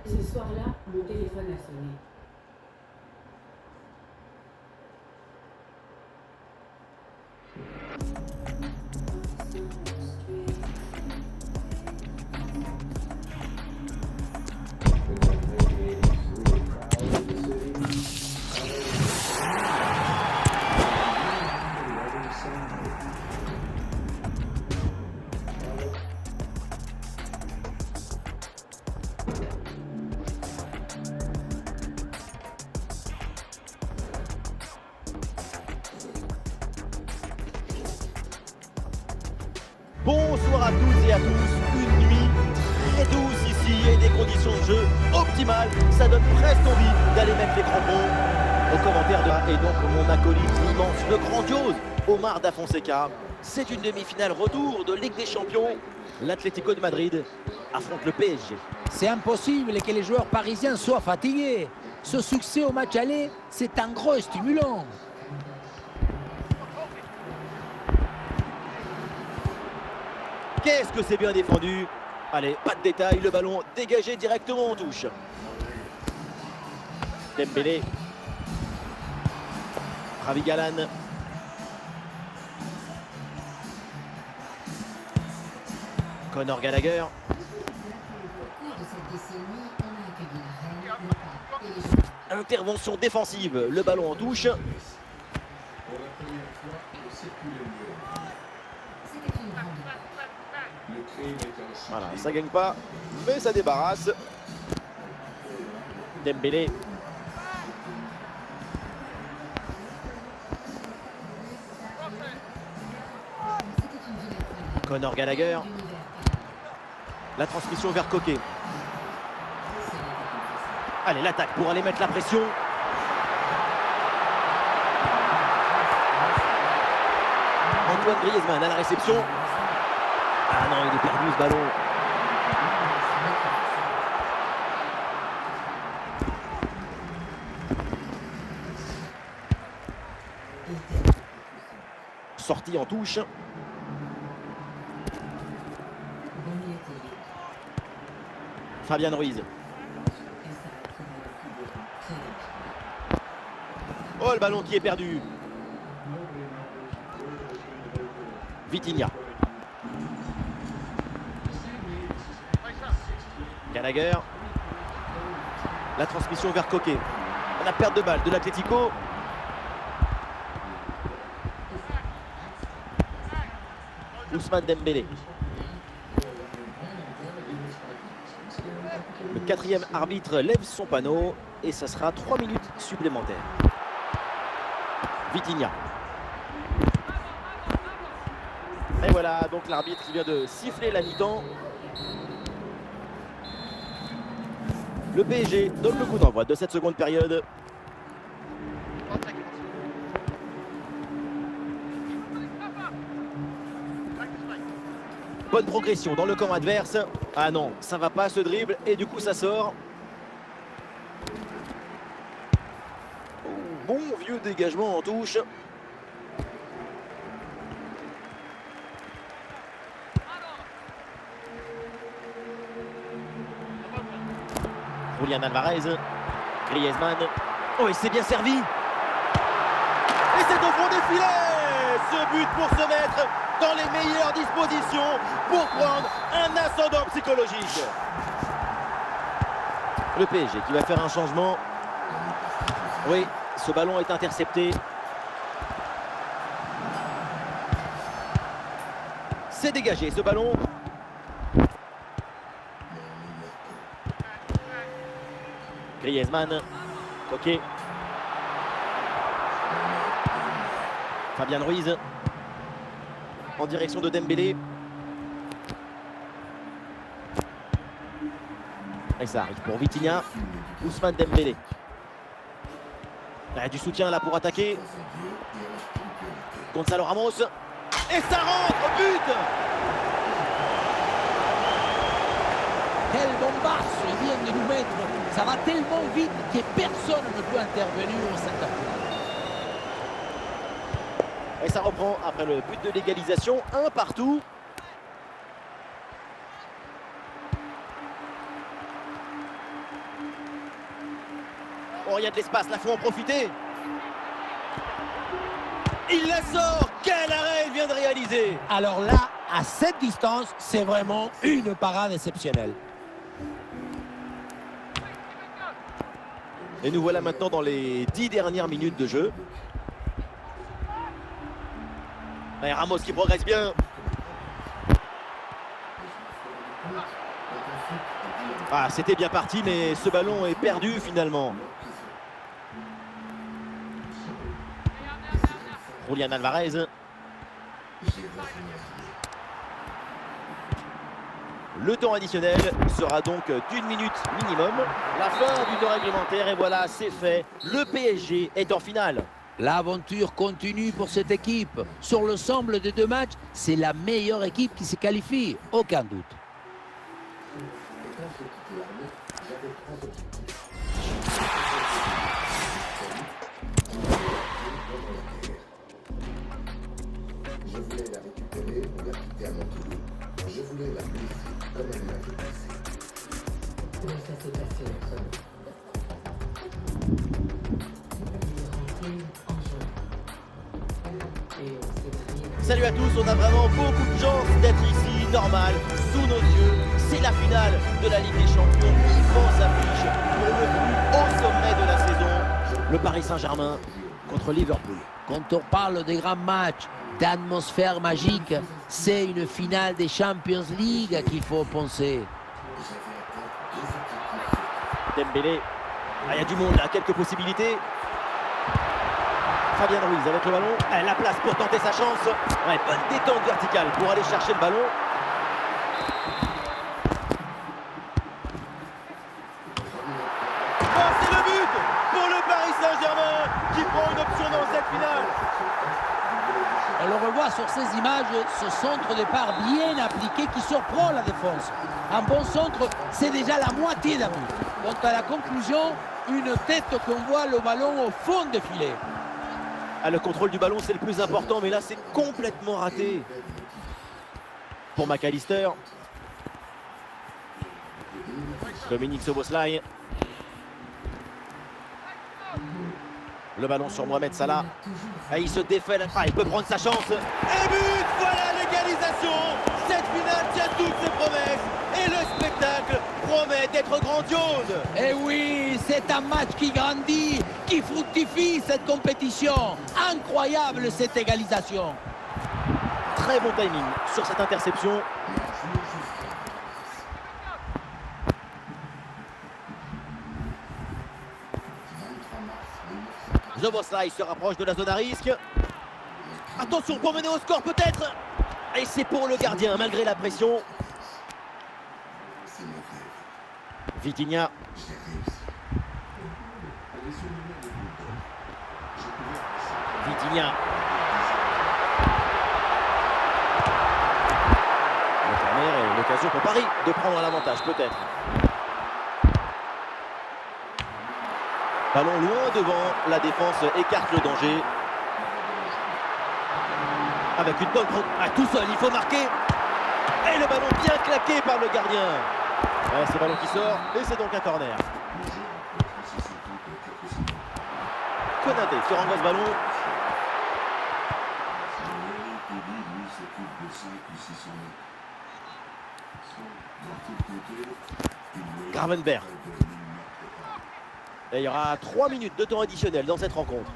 Ce soir-là, mon téléphone a sonné. Bonsoir à toutes et à tous, une nuit très douce ici et des conditions de jeu optimales. Ça donne presque envie d'aller mettre les crampons. Au commentaire de et donc mon acolyte immense, le grandiose Omar Da Fonseca. C'est une demi-finale retour de Ligue des Champions. L'Atlético de Madrid affronte le PSG. C'est impossible que les joueurs parisiens soient fatigués. Ce succès au match aller, c'est un gros stimulant. Qu'est-ce que c'est bien défendu. Allez, pas de détails, le ballon dégagé directement en touche. Dembélé. Ravi Galan. Conor Gallagher. Intervention défensive, le ballon en touche. Voilà, ça gagne pas, mais ça débarrasse. Dembélé. Conor Gallagher. La transmission vers Coquet. Allez, l'attaque pour aller mettre la pression. Antoine Griezmann à la réception. Ah non, il est perdu ce ballon. Sortie en touche. Fabian Ruiz. Oh, le ballon qui est perdu. Vitinha. Gallagher. La transmission vers Coquet. On a perte de balle de l'Atlético. Ousmane Dembélé. Le quatrième arbitre lève son panneau et ça sera 3 minutes supplémentaires. Vitinha. Et voilà, donc l'arbitre qui vient de siffler la mi-temps. Le PSG donne le coup d'envoi de cette seconde période. Bonne progression dans le camp adverse. Ah non, ça va pas ce dribble et du coup ça sort. Oh, bon vieux dégagement en touche. Julian Alvarez. Griezmann. Oh, il s'est bien servi. Et c'est au fond des filets. Ce but pour se mettre dans les meilleures dispositions pour prendre un ascendant psychologique. Le PSG qui va faire un changement. Oui, ce ballon est intercepté. C'est dégagé ce ballon. Griezmann. Ok. Fabian Ruiz. En direction de Dembélé. Et ça arrive pour Vitinha. Ousmane Dembélé. Il y a du soutien là pour attaquer. Gonzalo Ramos. Et ça rentre, but! Quel bombasse il vient de nous mettre. Ça va tellement vite que personne ne peut intervenir au centre. Et ça reprend après le but de l'égalisation. 1 partout. Oh, il y a de l'espace, là, faut en profiter. Il la sort. Quel arrêt il vient de réaliser. Alors là, à cette distance, c'est vraiment une parade exceptionnelle. Et nous voilà maintenant dans les 10 dernières minutes de jeu. Et Ramos qui progresse bien. Ah, c'était bien parti, mais ce ballon est perdu finalement. Julián Alvarez. Le temps additionnel sera donc d'1 minute minimum. La fin du temps réglementaire et voilà, c'est fait. Le PSG est en finale. L'aventure continue pour cette équipe. Sur l'ensemble des deux matchs, c'est la meilleure équipe qui se qualifie, aucun doute. Je voulais la récupérer pour la quitter à mon tour. Je voulais la blesser comme elle m'avait blessé. Comment ça s'est passé entre nous? Il est rentré en juin. Et on s'est mariés. Salut à tous, on a vraiment beaucoup de chance d'être ici, normal, sous nos yeux. C'est la finale de la Ligue des Champions. Immense affiche pour le plus haut sommet de la saison. Le Paris Saint-Germain contre Liverpool. Quand on parle des grands matchs, d'atmosphère magique, c'est une finale des Champions League qu'il faut penser. Dembélé. Ah, il y a du monde là, quelques possibilités. Fabien Ruiz avec le ballon. La place pour tenter sa chance. Ouais, bonne détente verticale pour aller chercher le ballon. Oh, c'est le but pour le Paris Saint-Germain qui prend une option dans cette finale. On le revoit sur ces images, ce centre de départ bien appliqué qui surprend la défense. Un bon centre, c'est déjà la moitié d'un but. Donc à la conclusion, une tête qu'on voit le ballon au fond des filets. Ah, le contrôle du ballon, c'est le plus important, mais là, c'est complètement raté. Pour McAllister. Dominique Szoboszlai. Le ballon sur Mohamed Salah. Ah, il se défait. Ah, il peut prendre sa chance. Et but. Voilà l'égalisation. Cette finale tient toutes ses promesses. Et le spectacle promet d'être grandiose. Et oui, c'est un match qui grandit, qui fructifie cette compétition. Incroyable cette égalisation. Très bon timing sur cette interception. Szoboszlai se rapproche de la zone à risque. Attention pour mener au score peut-être. Et c'est pour le gardien malgré la pression. Vitinha. Vitinha. Le corner et l'occasion pour Paris de prendre l'avantage peut-être. Ballon loin devant, la défense écarte le danger. Avec une bonne... Ah, tout seul, il faut marquer. Et le ballon bien claqué par le gardien. Ouais, c'est le ballon qui sort et c'est donc un corner. Konaté qui renvoie ce ballon. Gravenberch. Et il y aura 3 minutes de temps additionnel dans cette rencontre.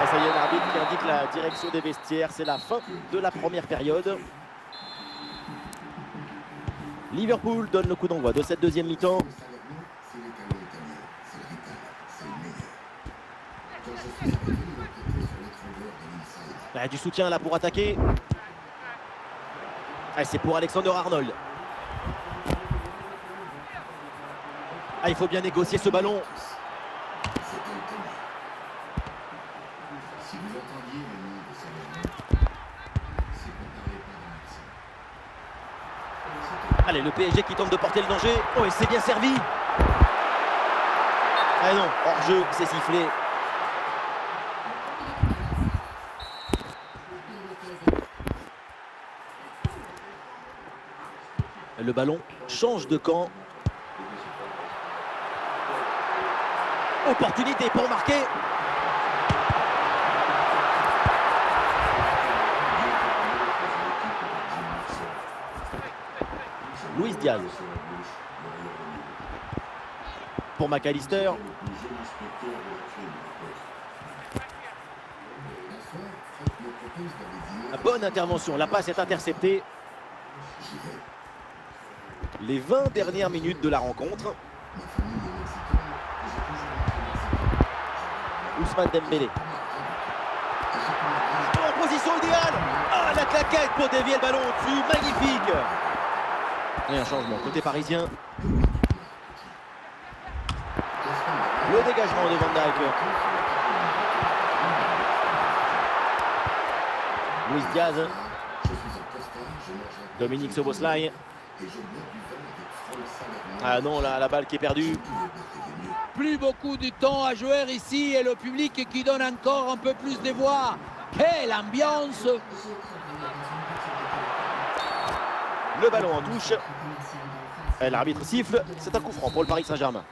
Et ça y est, l'arbitre qui indique la direction des vestiaires. C'est la fin de la première période. Liverpool donne le coup d'envoi de cette deuxième mi-temps. Du soutien là pour attaquer. C'est pour Alexander-Arnold. Il faut bien négocier ce ballon. Allez, le PSG qui tente de porter le danger. Oh, et c'est bien servi. Ah non, hors-jeu, c'est sifflé. Le ballon change de camp. Opportunité pour marquer. Luis Diaz. Pour McAllister. Bonne intervention, la passe est interceptée. Les 20 dernières minutes de la rencontre. Ousmane Dembélé. En position idéale. Ah, la claquette pour dévier le ballon au-dessus. Magnifique. Et un changement côté parisien. Le dégagement de Van Dijk. Luis Diaz. Dominique Szoboszlai. Ah non, la balle qui est perdue. Plus beaucoup de temps à jouer ici et le public qui donne encore un peu plus de voix. Quelle ambiance! Le ballon en touche. L'arbitre siffle. C'est un coup franc pour le Paris Saint-Germain.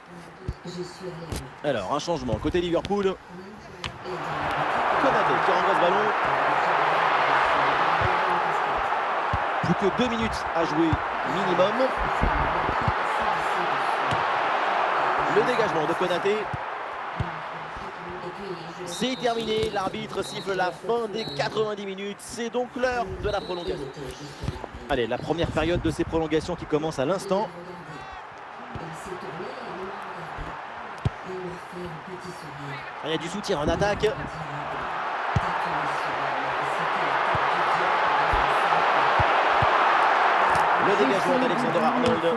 Alors, un changement côté Liverpool. Konaté qui renvoie ce ballon. Plus que 2 minutes à jouer minimum. Le dégagement de Konaté. C'est terminé. L'arbitre siffle la fin des 90 minutes. C'est donc l'heure de la prolongation. Allez, la première période de ces prolongations qui commence à l'instant. Il y a du soutien en attaque. Le dégagement d'Alexander Arnold.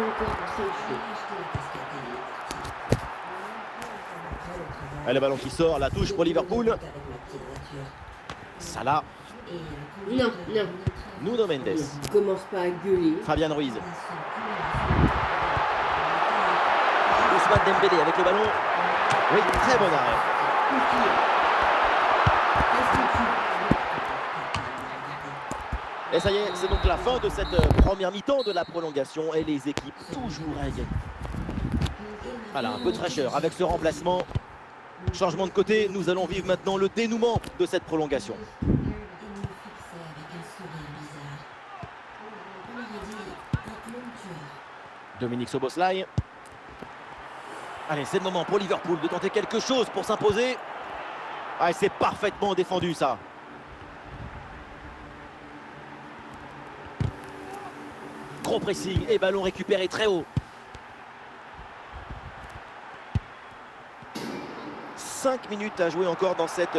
Le ballon qui sort, la touche pour Liverpool. Salah. Non, non. Nuno Mendes. Commence pas à gueuler. Fabian Ruiz. Ousmane Dembélé avec le ballon. Oui, très bon arrêt. Et ça y est, c'est donc la fin de cette première mi-temps de la prolongation et les équipes toujours à gagner. Voilà, un peu de fraîcheur avec ce remplacement. Changement de côté, nous allons vivre maintenant le dénouement de cette prolongation. Dominique Szoboszlai. Allez, c'est le moment pour Liverpool de tenter quelque chose pour s'imposer. Ah, c'est parfaitement défendu ça. Gros pressing et ballon récupéré très haut. 5 minutes à jouer encore dans cette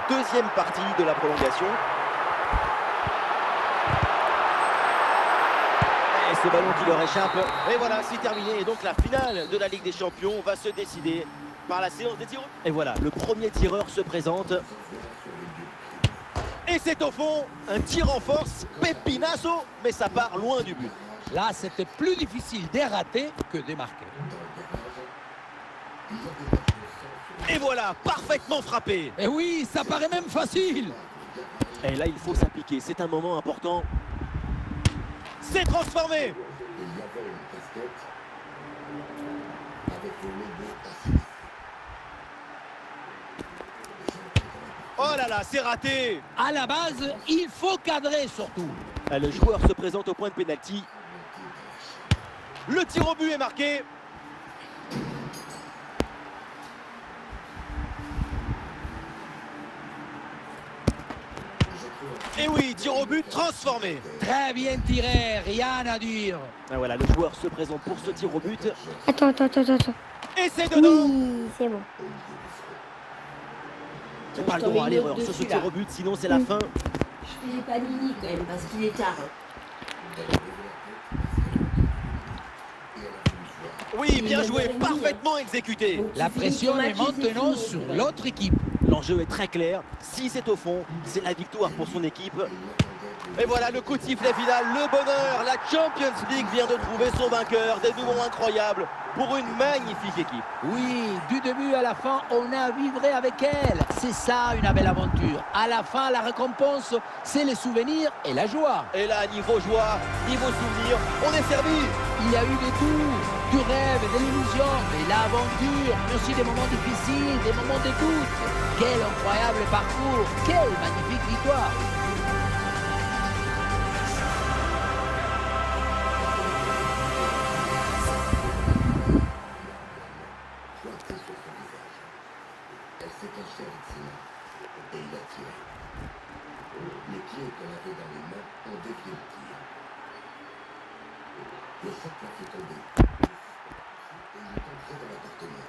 deuxième partie de la prolongation. Et ce ballon qui leur échappe. Et voilà, c'est terminé. Et donc la finale de la Ligue des Champions va se décider par la séance des tirs. Et voilà, le premier tireur se présente. Et c'est au fond un tir en force, Pepinazo, mais ça part loin du but. Là, c'était plus difficile de rater que de marquer. Et voilà, parfaitement frappé. Et oui, ça paraît même facile. Et là, il faut s'appliquer, c'est un moment important. C'est transformé. Il y avait une casquette avec le logo assist. Oh là là, c'est raté. À la base, il faut cadrer surtout. Le joueur se présente au point de pénalty. Le tir au but est marqué. Et oui, tir au but transformé. Très bien tiré, rien à dire. Et voilà, le joueur se présente pour ce tir au but. Attends. Et c'est dedans. Oui, c'est bon. C'est pas le droit à l'erreur sur ce tir au but, sinon c'est la fin. Je fais pas Nini quand même parce qu'il est tard. Oui, bien joué, parfaitement exécuté. La pression est maintenant sur l'autre équipe. L'enjeu est très clair. Si c'est au fond, c'est la victoire pour son équipe. Et voilà le coup de sifflet final, le bonheur, la Champions League vient de trouver son vainqueur, des nouveaux incroyables pour une magnifique équipe. Oui, du début à la fin, on a vibré avec elle. C'est ça une belle aventure. À la fin, la récompense, c'est les souvenirs et la joie. Et là, niveau joie, niveau souvenir, on est servi. Il y a eu des tours, du rêve, de l'illusion, de l'aventure, mais aussi des moments difficiles, des moments de doute. Quel incroyable parcours, quelle magnifique victoire. Pointé sur son visage. Elle s'est cachée avec ses mains et il a tiré. Les pieds qu'elle avait dans les mains ont dévié le tir. Le choc l'a fait tomber. Et il est entré dans l'appartement.